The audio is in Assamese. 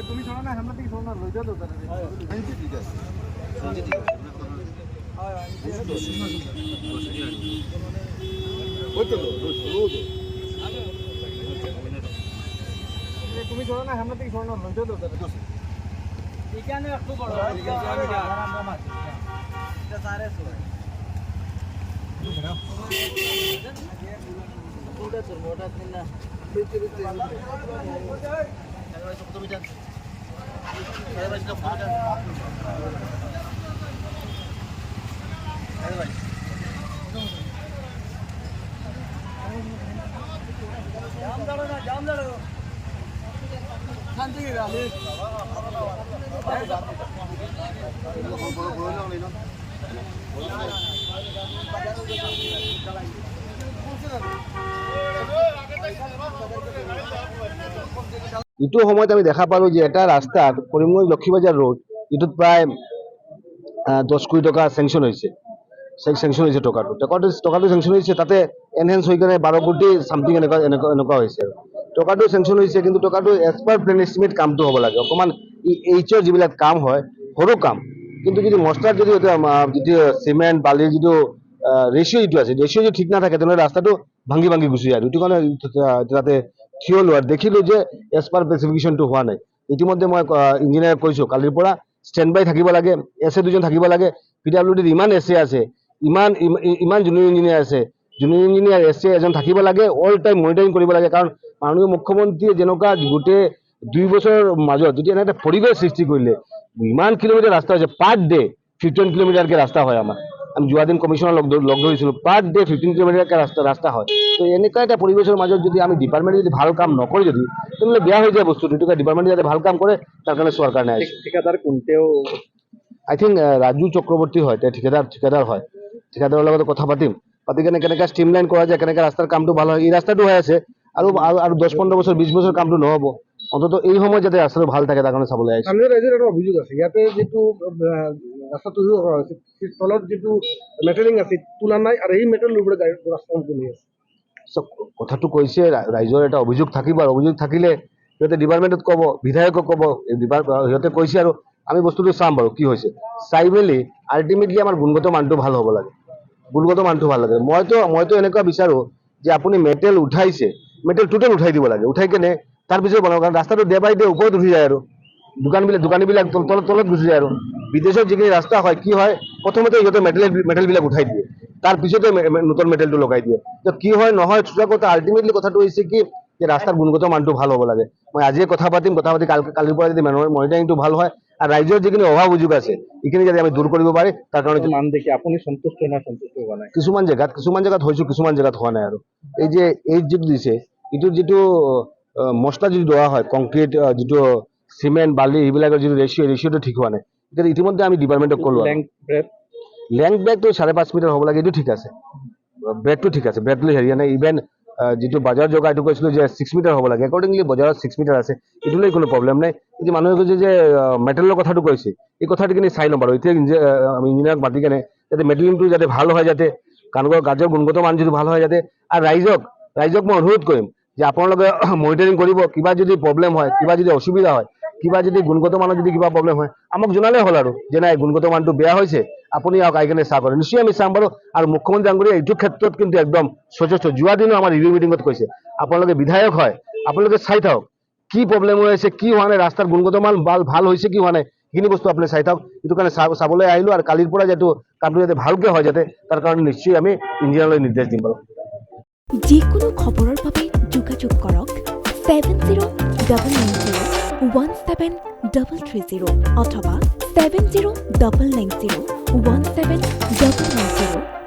তুমি শোনো না আমরা থেকে শোনো না লই যাও তো ঠিক আছে তুমি শোনো না আমরা থেকে শোনো না লই যাও তো এখানে একটু বড় এটা সারে সবাই মোটা তোর মোটা দিন না ইটো সময়ত আমি দেখা পালো যে এটা রাস্তাত কৰিমগঞ্জ লক্ষীবাজাৰ ৰোড ইটোত প্ৰায় 10 কোটি টকা চেংচন হৈছে টকাটো চেংচন হৈছে তাতে এনহেন্স হৈ কিনে 12 কোটি সামথিং এনেকুৱা হৈছে টকাটো চেংচন হৈছে কিন্তু টকাটো এজ পাৰ প্লেন এষ্টিমেট কামটো হ'ব লাগে অকমান এইচৰ যিবিলাক কাম হয় সৰু কাম কিন্তু যদি মছলাৰ যদি চিমেণ্ট বালিৰ যিটো ৰেচিঅ' যিটো আছে ৰেচিঅ' যদি ঠিক নাথাকে তেনেহ'লে ৰাস্তাটো ভাঙি গুচি যায় এইটো কাৰণে তাতে থিয় লোৱাৰ দেখিলো যে এজ পাৰ স্পেচিফিকেশ্যনটো হোৱা নাই ইতিমধ্যে মই ইঞ্জিনিয়াৰ কৈছো কালিৰ পৰা ষ্টেণ্ড বাই থাকিব লাগে এছ এ দুজন থাকিব লাগে পিডব্লিউডিত ইমান এছ এ আছে ইমান জুনিয়ৰ ইঞ্জিনিয়াৰ আছে জুনিয়ৰ ইঞ্জিনিয়াৰ এছ এ এজন থাকিব লাগে অল টাইম মনিটৰিং কৰিব লাগে কাৰণ মাননীয় মুখ্যমন্ত্ৰীয়ে যেনেকুৱা গোটেই 2 বছৰৰ মাজত যদি এনে এটা পৰিৱেশ সৃষ্টি কৰিলে ইমান কিলোমিটাৰ ৰাস্তা হৈছে পাৰ ডে 15 কিলোমিটাৰকে ৰাস্তা হয় আমাৰ আমি যোৱা দিন কমিশনাৰ লগ ধৰিছিলোঁ পাৰ ডে 15 কিলোমিটাৰকে ৰাস্তা হয় তো এনেকুৱা এটা পৰিৱেশৰ মাজত যদি আমি ডিপাৰ্টমেণ্টে যদি ভাল কাম নকৰে যদি তেনেহ'লে বেয়া হৈ যায় বস্তুটো এইটো ডিপাৰ্টমেণ্টে যাতে ভাল কাম কৰে তাৰ কাৰণে চোৱাৰ কাৰণে আহিছে ঠিকাদাৰ কোনতেও আই থিংক ৰাজু চক্ৰৱৰ্তী হয় তেওঁ ঠিকাদাৰ হয় ঠিকাদাৰৰ লগত কথা পাতি কেনে কেনেকৈ ষ্ট্ৰীমলাইন কৰা যায় কেনেকৈ ৰাস্তাৰ কামটো ভাল হয় এই ৰাস্তাটো হৈ আছে আৰু 10-15 বছৰ 20 বছৰ কামটো নহ'ব অন্তত এই সময়ত যাতে ৰাস্তাটো ভাল থাকে তাৰ কাৰণে চাবলৈ আহিছে স্থানীয় ৰাইজৰ এটা অভিযোগ আছে ইয়াতে যিটো ৰাস্তাটো কৰা হৈছে তলত যিটো মেটেলিং আছে তোলা নাই আৰু এই মেটেল ওপৰত ৰাস্তা চলি আছে কথাটো কৈছে ৰাইজৰ এটা অভিযোগ থাকিব আৰু অভিযোগ থাকিলে সিহঁতে ডিপাৰ্টমেণ্টত ক'ব বিধায়কক ক'ব সিহঁতে কৈছে আৰু আমি বস্তুটো চাম বাৰু কি হৈছে চাই মেলি আল্টিমেটলি আমাৰ গুণগত মানটো ভাল হ'ব লাগে মইতো এনেকুৱা বিচাৰো যে আপুনি মেটেল উঠাইছে মেটেল টোটেল উঠাই দিব লাগে উঠাই কেনে তাৰপিছত বনাব কাৰণ ৰাস্তাটো ডে বাই ডে ওপৰত উঠি যায় আৰু দোকানীবিলাক তলত গুচি যায় আৰু বিদেশত যিখিনি ৰাস্তা হয় কি হয় প্ৰথমতে সিহঁতে মেটেলবিলাক উঠাই দিয়ে তাৰপিছতে নতুন মেটেলটো লগাই দিয়ে তো কি হয় নহয় চোৱা কথা আল্টিমেটলি কথাটো হৈছে কি যে ৰাস্তাৰ গুণগত মানটো ভাল হ'ব লাগে মই আজিয়ে কথা পাতি কালিৰ পৰা যদি মনিটৰিংটো ভাল হয় আৰু ৰাইজৰ যিখিনি অভাৱ অভিযোগ আছে এইখিনি যদি আমি দূৰ কৰিব পাৰি তাৰ কাৰণে মান দেখি আপুনি সন্তুষ্ট না সন্তুষ্ট হোৱা নাই কিছুমান জেগাত হৈছো কিছুমান জেগাত হোৱা নাই আৰু এই যে যিটো দিছে এইটোৰ যিটো মছলা যিটো দিয়া হয় কংক্ৰিট যিটো চিমেণ্ট বালি এইবিলাকৰ যিটো ৰেচিঅ'টো ঠিক হোৱা নাই এতিয়া ইতিমধ্যে আমি ডিপাৰ্টমেণ্টক ক'লো লেংথ ব্ৰেকটো 5.5 মিটাৰ হ'ব লাগে এইটো ঠিক আছে ব্ৰেকটো ঠিক আছে ব্ৰেকটো হেৰি নাই ইভেন যিটো বজাৰ জগা এইটো কৈছিলোঁ যে 6 মিটাৰ হ'ব লাগে একৰ্ডিংলি বজাৰত 6 মিটাৰ আছে এইটোলৈ কোনো প্ৰব্লেম নাই কিন্তু মানুহে কৈছে যে মেটেলৰ কথাটো কৈছে এই কথাটো কিন্তু চাই ল'ম বাৰু এতিয়া আমি ইঞ্জিনিয়াৰক মাতি কেনে যাতে মেটেলিংটো যাতে ভাল হয় যাতে গাজৰ গুণগত মান যিটো ভাল হয় যাতে আৰু ৰাইজক মই অনুৰোধ কৰিম যে আপোনালোকে মনিটৰিং কৰিব কিবা যদি প্ৰব্লেম হয় কিবা যদি অসুবিধা হয় কিবা যদি গুণগত মানৰ যদি কিবা প্ৰব্লেম হয় আমাক জনালেই হ'ল আৰু যে নাই গুণগত মানটো বেয়া হৈছে আপুনি আহি কেনে চাওক আৰু নিশ্চয় আমি চাম বাৰু আৰু মুখ্যমন্ত্ৰী ডাঙৰীয়া এইটো ক্ষেত্ৰত কিন্তু একদম সচেষ্ট যোৱা দিনো আমাৰ ৰিভিউ মিটিঙত কৈছে আপোনালোকে বিধায়ক হয় আপোনালোকে চাই থাকক কি প্ৰব্লেম হৈ আছে কি হোৱা নাই ৰাস্তাৰ গুণগত মান ভাল হৈছে কি হোৱা নাই সেইখিনি বস্তু আপুনি চাই থাকক এইটো কাৰণে চাবলৈ আহিলোঁ আৰু কালিৰ পৰা যাতে কামটো যাতে ভালকৈ হয় যাতে তাৰ কাৰণে নিশ্চয় আমি ইঞ্জিনিয়াৰলৈ নিৰ্দেশ দিম বাৰু যিকোনো খবৰৰ বাবে যোগাযোগ কৰক 7099017330 অথবা 7099017990